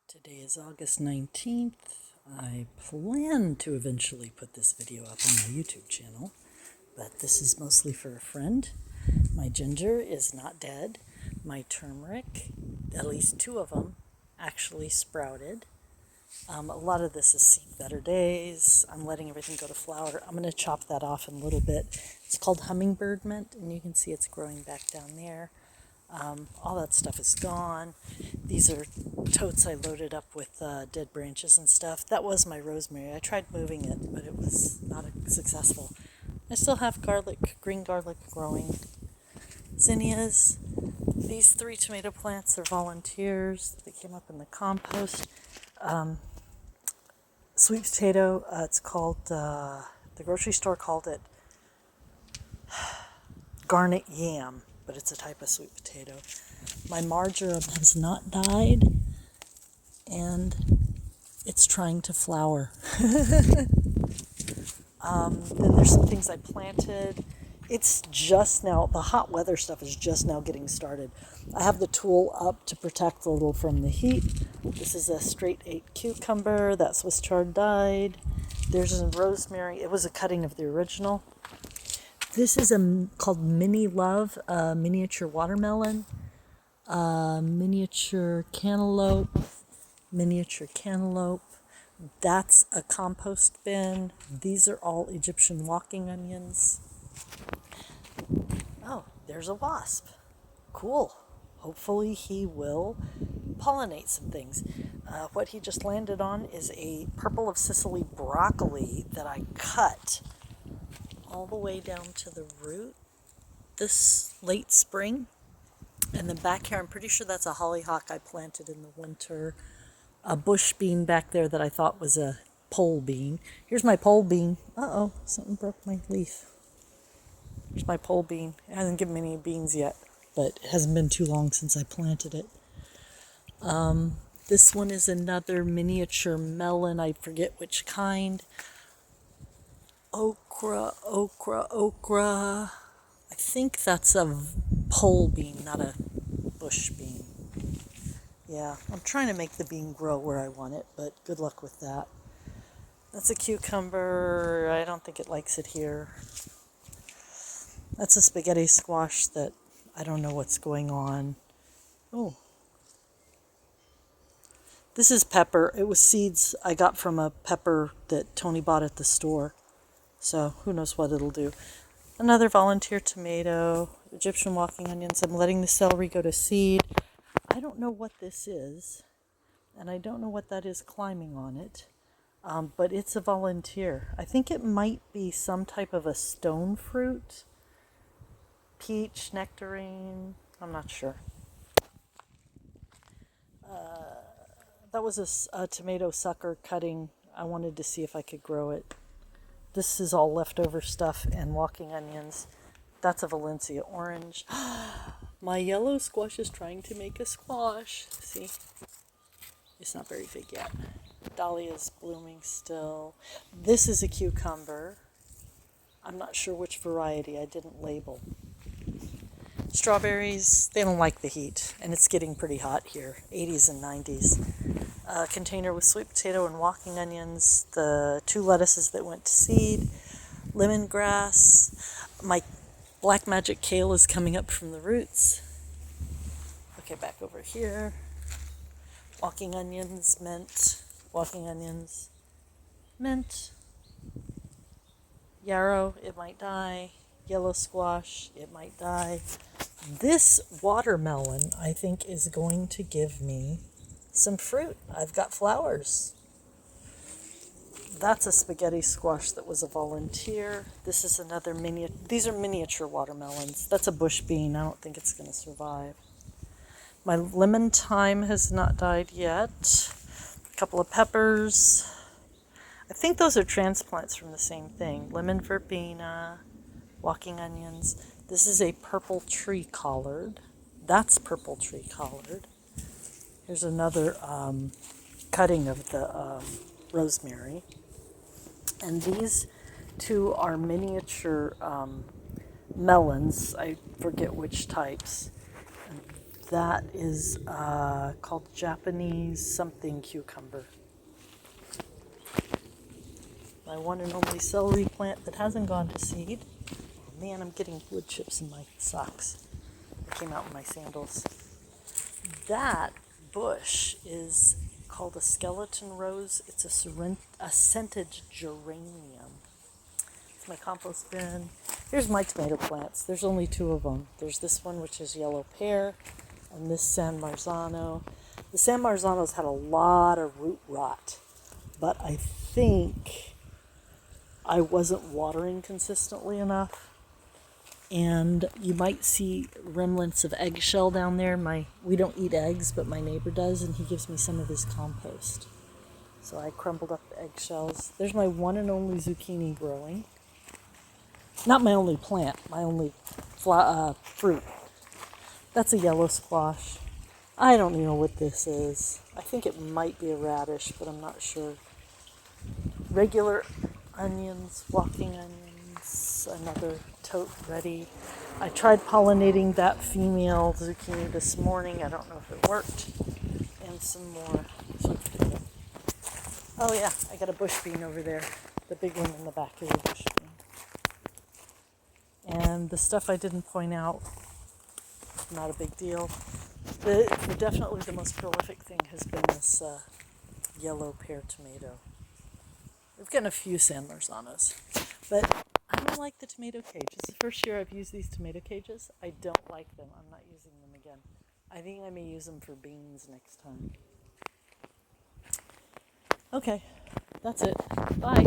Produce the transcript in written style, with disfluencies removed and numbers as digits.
Today is August 19th. I plan to eventually put this video up on my YouTube channel, but this is mostly for a friend. My ginger is not dead. My turmeric, at least two of them, actually sprouted. A lot of this is Seed Better Days. I'm letting everything go to flower. I'm going to chop that off in a little bit. It's called hummingbird mint, and you can see it's growing back down there. All that stuff is gone. These are totes I loaded up with dead branches and stuff. That was my rosemary. I tried moving it, but it was not successful. I still have green garlic growing. Zinnias. These 3 tomato plants are volunteers. They came up in the compost. Sweet potato, it's called, the grocery store called it garnet yam, but it's a type of sweet potato. My marjoram has not died, and it's trying to flower. Then there's some things I planted. It's just now, the hot weather stuff is just now getting started. I have the tool up to protect a little from the heat. This is a straight 8 cucumber. That Swiss chard died. There's a rosemary. It was a cutting of the original. This is called Mini Love, miniature watermelon, miniature cantaloupe. That's a compost bin. These are all Egyptian walking onions. Oh, there's a wasp. Cool. Hopefully he will pollinate some things. What he just landed on is a purple of Sicily broccoli that I cut all the way down to the root this late spring. And then back here, I'm pretty sure that's a hollyhock I planted in the winter. A bush bean back there that I thought was a pole bean. Here's my pole bean. Uh-oh, something broke my leaf. Here's my pole bean. It hasn't given me any beans yet, but it hasn't been too long since I planted it. This one is another miniature melon. I forget which kind. Okra. I think that's a pole bean, not a bush bean. Yeah, I'm trying to make the bean grow where I want it, but good luck with that. That's a cucumber. I don't think it likes it here. That's a spaghetti squash that I don't know what's going on. Oh. This is pepper. It was seeds I got from a pepper that Tony bought at the store. So who knows what it'll do. Another volunteer tomato, Egyptian walking onions. I'm letting the celery go to seed. I don't know what this is, and I don't know what that is climbing on it, but it's a volunteer. I think it might be some type of a stone fruit. Peach, nectarine, I'm not sure. That was a tomato sucker cutting. I wanted to see if I could grow it. This is all leftover stuff and walking onions. That's a Valencia orange. My yellow squash is trying to make a squash. See? It's not very big yet. Dahlia's blooming still. This is a cucumber. I'm not sure which variety. I didn't label. Strawberries, they don't like the heat, and it's getting pretty hot here, 80s and 90s. A container with sweet potato and walking onions, the 2 lettuces that went to seed, lemongrass. My black magic kale is coming up from the roots. Okay, back over here. Walking onions, mint. Yarrow, it might die. Yellow squash, it might die. This watermelon, I think, is going to give me some fruit. I've got flowers. That's a spaghetti squash that was a volunteer. This is another these are miniature watermelons. That's a bush bean. I don't think it's going to survive. My lemon thyme has not died yet. A couple of peppers. I think those are transplants from the same thing. Lemon verbena, walking onions. This is a purple tree collard. That's purple tree collard. Here's another cutting of the rosemary. And these 2 are miniature melons. I forget which types. And that is called Japanese something cucumber. My one and only celery plant that hasn't gone to seed. Oh man, I'm getting wood chips in my socks. They came out in my sandals. That bush is called a skeleton rose. It's a scented geranium. It's my compost bin. Here's my tomato plants. There's only two of them. There's this one, which is yellow pear, and this San Marzano. The San Marzano's had a lot of root rot, but I think I wasn't watering consistently enough. And you might see remnants of eggshell down there. We don't eat eggs, but my neighbor does, and he gives me some of his compost. So I crumbled up the eggshells. There's my one and only zucchini growing. Not my only plant, my only fruit. That's a yellow squash. I don't know what this is. I think it might be a radish, but I'm not sure. Regular onions, walking onions, another tote ready. I tried pollinating that female zucchini this morning. I don't know if it worked. And some more. Oh yeah, I got a bush bean over there. The big one in the back is a bush bean. And the stuff I didn't point out, not a big deal. Definitely the most prolific thing has been this yellow pear tomato. We've gotten a few San Marzanos, but I don't like the tomato cage. It's the first year I've used these tomato cages. I don't like them. I'm not using them again. I think I may use them for beans next time. Okay, that's it. Bye.